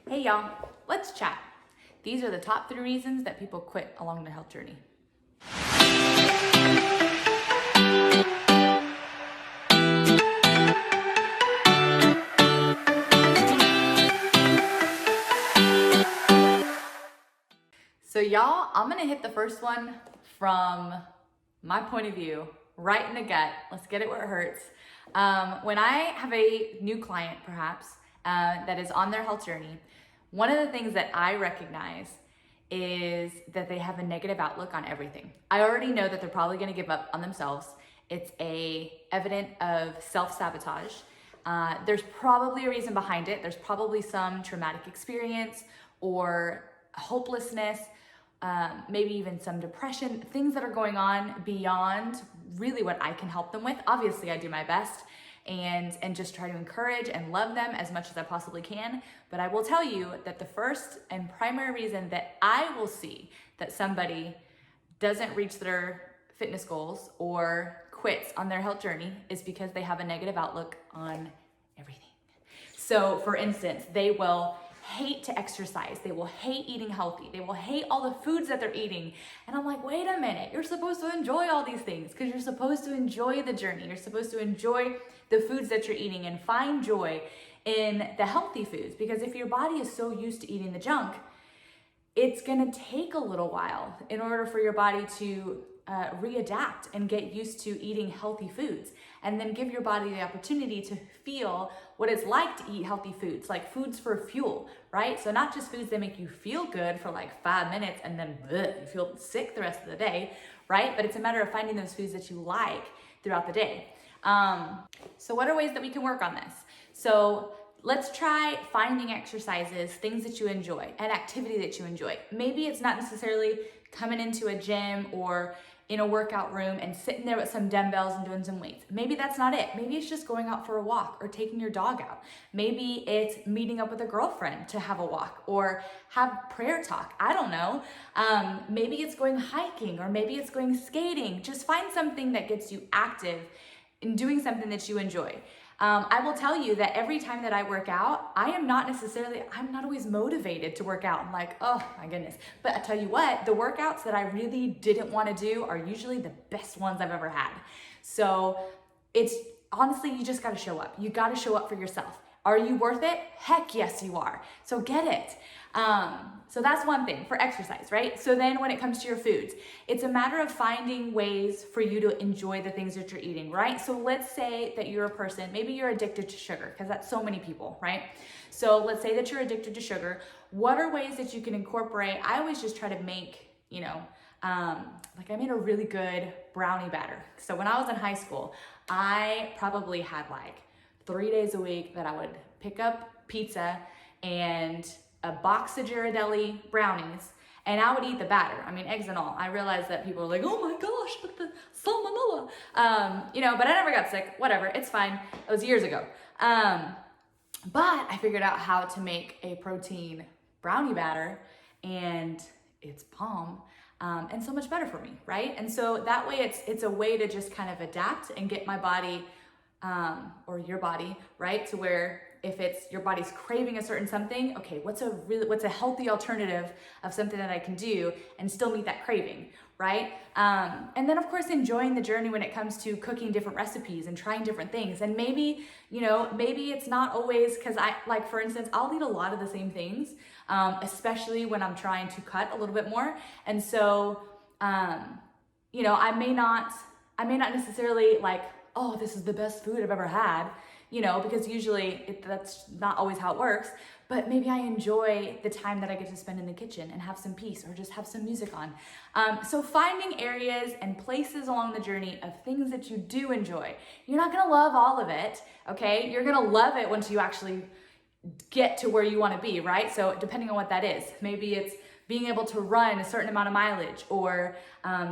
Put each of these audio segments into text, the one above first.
Hey y'all, let's chat. These are the top 3 reasons that people quit along their health journey. So y'all, I'm gonna hit the first one from my point of view, right in the gut. Let's get it where it hurts. When I have a new client, perhaps, that is on their health journey, one of the things that I recognize is that they have a negative outlook on everything. I already know that they're probably gonna give up on themselves. It's evident of self-sabotage. There's probably a reason behind it. There's probably some traumatic experience or hopelessness, maybe even some depression, things that are going on beyond really what I can help them with. Obviously, I do my best and just try to encourage and love them as much as I possibly can. But I will tell you that the first and primary reason that I will see that somebody doesn't reach their fitness goals or quits on their health journey is because they have a negative outlook on everything. So for instance, they will hate to exercise. They will hate eating healthy. They will hate all the foods that they're eating. And I'm like, wait a minute, you're supposed to enjoy all these things because you're supposed to enjoy the journey. You're supposed to enjoy the foods that you're eating and find joy in the healthy foods. Because if your body is so used to eating the junk, it's gonna take a little while in order for your body to readapt and get used to eating healthy foods, and then give your body the opportunity to feel what it's like to eat healthy foods, like foods for fuel, right? So not just foods that make you feel good for like 5 minutes and then you feel sick the rest of the day, right? But it's a matter of finding those foods that you like throughout the day. So what are ways that we can work on this? So let's try finding exercises, things that you enjoy, an activity that you enjoy. Maybe it's not necessarily coming into a gym or in a workout room and sitting there with some dumbbells and doing some weights. Maybe that's not it. Maybe it's just going out for a walk or taking your dog out. Maybe it's meeting up with a girlfriend to have a walk or have prayer talk. I don't know. Maybe it's going hiking, or maybe it's going skating. Just find something that gets you active in doing something that you enjoy. I will tell you that every time that I work out, I'm not always motivated to work out. I'm like, oh my goodness. But I tell you what, the workouts that I really didn't want to do are usually the best ones I've ever had. So it's honestly, you just got to show up. You got to show up for yourself. Are you worth it? Heck yes, you are. So get it. So that's one thing for exercise, right? So then when it comes to your foods, it's a matter of finding ways for you to enjoy the things that you're eating, right? So let's say that you're a person, maybe you're addicted to sugar, because that's so many people, right? So let's say that you're addicted to sugar. What are ways that you can incorporate? I always just try to make, like I made a really good brownie batter. So when I was in high school, I probably had like 3 days a week that I would pick up pizza and a box of Ghirardelli brownies, and I would eat the batter. I mean, eggs and all. I realized that people were like, oh my gosh, but the salmonella. But I never got sick. Whatever, it's fine. It was years ago. But I figured out how to make a protein brownie batter, and it's bomb. And so much better for me, right? And so that way it's a way to just kind of adapt and get my body, or your body, right? To where if it's your body's craving a certain something, okay, what's a healthy alternative of something that I can do and still meet that craving, right? And then of course, enjoying the journey when it comes to cooking different recipes and trying different things. And maybe it's not always, because for instance, I'll eat a lot of the same things, especially when I'm trying to cut a little bit more. And so, I may not necessarily like, oh, this is the best food I've ever had, because usually that's not always how it works, but maybe I enjoy the time that I get to spend in the kitchen and have some peace or just have some music on. So finding areas and places along the journey of things that you do enjoy. You're not gonna love all of it, okay? You're gonna love it once you actually get to where you wanna be, right? So depending on what that is, maybe it's being able to run a certain amount of mileage, or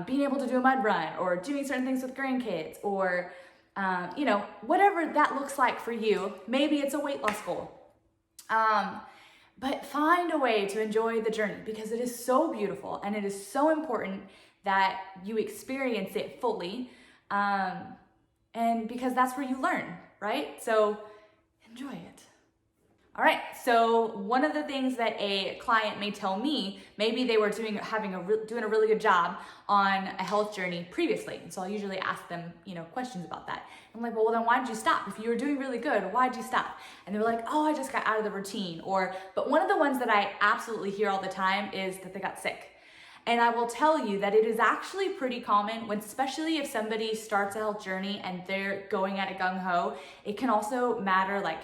being able to do a mud run, or doing certain things with grandkids, or whatever that looks like for you. Maybe it's a weight loss goal. But find a way to enjoy the journey, because it is so beautiful and it is so important that you experience it fully. And because that's where you learn, right? So enjoy it. All right, so one of the things that a client may tell me, maybe they were doing a really good job on a health journey previously. And so I'll usually ask them, questions about that. I'm like, well, then why did you stop? If you were doing really good, why did you stop? And they're like, oh, I just got out of the routine. But one of the ones that I absolutely hear all the time is that they got sick. And I will tell you that it is actually pretty common when, especially if somebody starts a health journey and they're going at it gung-ho, it can also matter like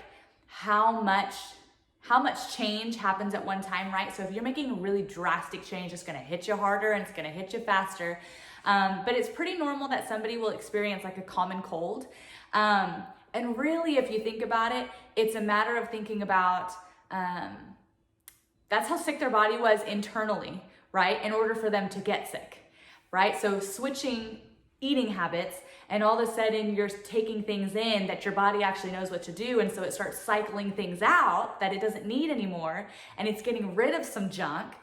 how much change happens at one time, right? So if you're making a really drastic change, it's gonna hit you harder and it's gonna hit you faster. But it's pretty normal that somebody will experience like a common cold. And really, if you think about it, it's a matter of thinking about, that's how sick their body was internally, right? In order for them to get sick, right? So switching eating habits, and all of a sudden you're taking things in that your body actually knows what to do, and so it starts cycling things out that it doesn't need anymore, and it's getting rid of some junk.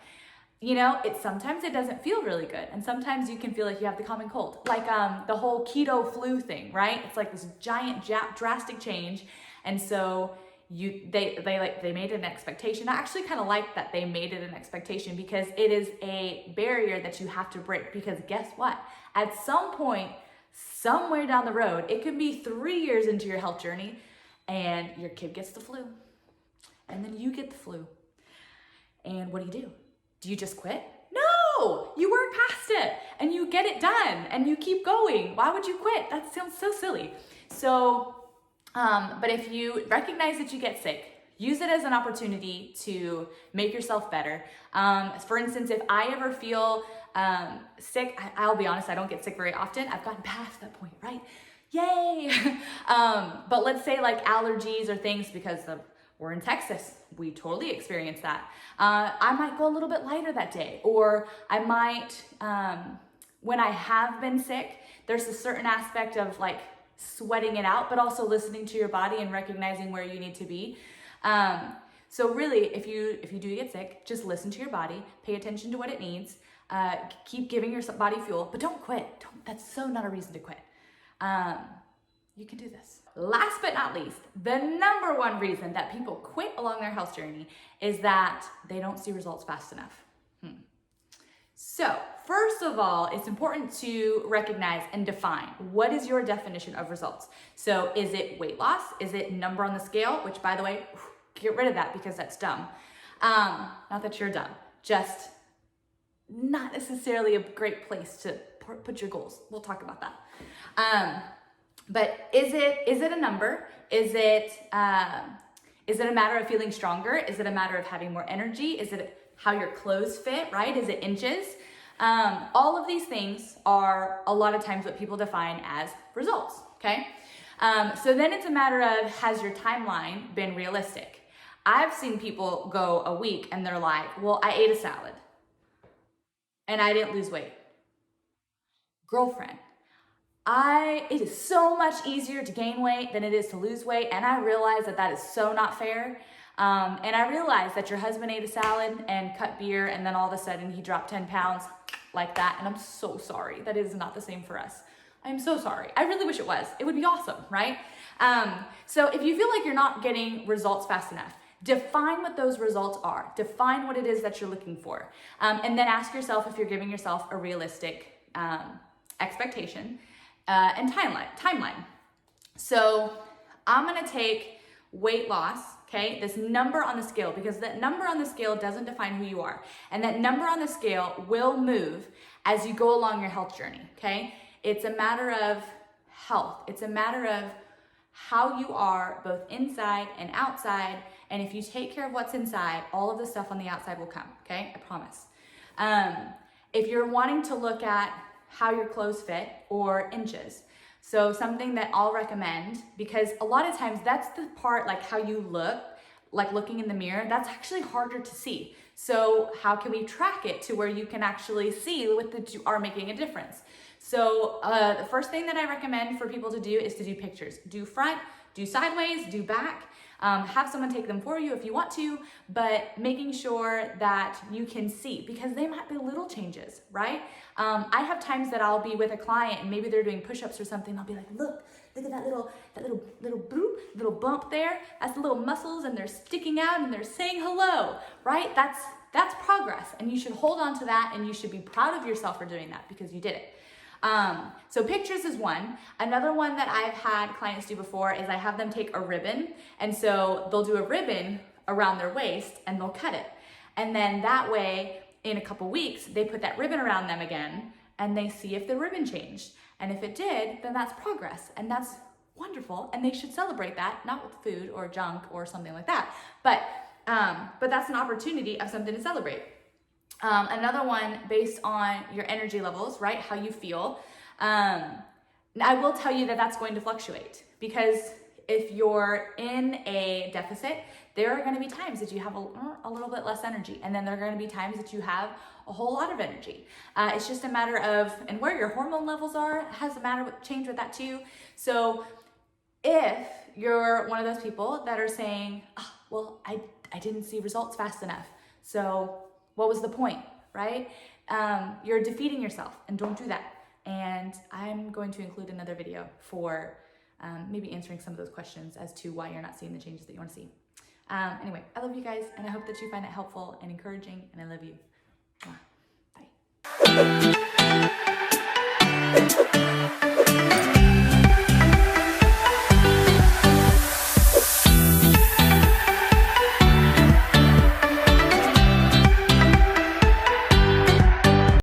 Sometimes it doesn't feel really good, and sometimes you can feel like you have the common cold, like the whole keto flu thing, right? It's like this giant drastic change, and so they made it an expectation. I actually kind of like that they made it an expectation, because it is a barrier that you have to break. Because guess what? At some point, somewhere down the road, it could be 3 years into your health journey, and your kid gets the flu, and then you get the flu. And what do? Do you just quit? No, you work past it and you get it done and you keep going. Why would you quit? That sounds so silly. So, but if you recognize that you get sick, use it as an opportunity to make yourself better. For instance, if I ever feel sick, I'll be honest, I don't get sick very often. I've gotten past that point, right? Yay! But let's say like allergies or things, because we're in Texas, we totally experience that. I might go a little bit lighter that day, or I might, when I have been sick, there's a certain aspect of like sweating it out, but also listening to your body and recognizing where you need to be. So really, if you do get sick, just listen to your body, pay attention to what it needs, keep giving your body fuel, but don't quit. That's so not a reason to quit. You can do this. Last but not least, the number one reason that people quit along their health journey is that they don't see results fast enough. So first of all, it's important to recognize and define what is your definition of results. So is it weight loss? Is it number on the scale? Which, by the way, get rid of that because that's dumb. Not that you're dumb, just not necessarily a great place to put your goals. We'll talk about that. But is it a number? Is it a matter of feeling stronger? Is it a matter of having more energy? Is it how your clothes fit, right? Is it inches? All of these things are a lot of times what people define as results, okay? So then it's a matter of, has your timeline been realistic? I've seen people go a week and they're like, well, I ate a salad and I didn't lose weight. Girlfriend, it is so much easier to gain weight than it is to lose weight, and I realize that is so not fair. And I realize that your husband ate a salad and cut beer, and then all of a sudden he dropped 10 pounds like that, and I'm so sorry. That is not the same for us. I'm so sorry. I really wish it was. It would be awesome, right? So if you feel like you're not getting results fast enough, define what those results are. Define what it is that you're looking for. And then ask yourself if you're giving yourself a realistic expectation and timeline. So I'm gonna take weight loss, okay, this number on the scale, because that number on the scale doesn't define who you are. And that number on the scale will move as you go along your health journey, okay? It's a matter of health. It's a matter of how you are both inside and outside. And if you take care of what's inside, all of the stuff on the outside will come, okay? I promise. If you're wanting to look at how your clothes fit or inches, so something that I'll recommend, because a lot of times that's the part, like how you look, like looking in the mirror, that's actually harder to see. So how can we track it to where you can actually see that you are making a difference? So the first thing that I recommend for people to do is to do pictures. Do front, do sideways, do back. Have someone take them for you if you want to, but making sure that you can see, because they might be little changes, right? I have times that I'll be with a client and maybe they're doing push-ups or something. I'll be like, look at that little boop, little bump there. That's the little muscles and they're sticking out and they're saying hello, right? That's progress, and you should hold on to that, and you should be proud of yourself for doing that because you did it. So pictures is one. Another one that I've had clients do before is I have them take a ribbon, and so they'll do a ribbon around their waist and they'll cut it. And then that way, in a couple weeks, they put that ribbon around them again and they see if the ribbon changed. And if it did, then that's progress, and that's wonderful, and they should celebrate that, not with food or junk or something like that, but that's an opportunity of something to celebrate. Another one based on your energy levels, right? How you feel. I will tell you that that's going to fluctuate, because if you're in a deficit, there are going to be times that you have a little bit less energy, and then there are going to be times that you have a whole lot of energy. It's just a matter of, and where your hormone levels are has a matter with change with that too. So if you're one of those people that are saying, oh, well, I didn't see results fast enough, so what was the point, right? You're defeating yourself, and don't do that. And I'm going to include another video for maybe answering some of those questions as to why you're not seeing the changes that you want to see. Anyway, I love you guys, and I hope that you find it helpful and encouraging, and I love you. Bye.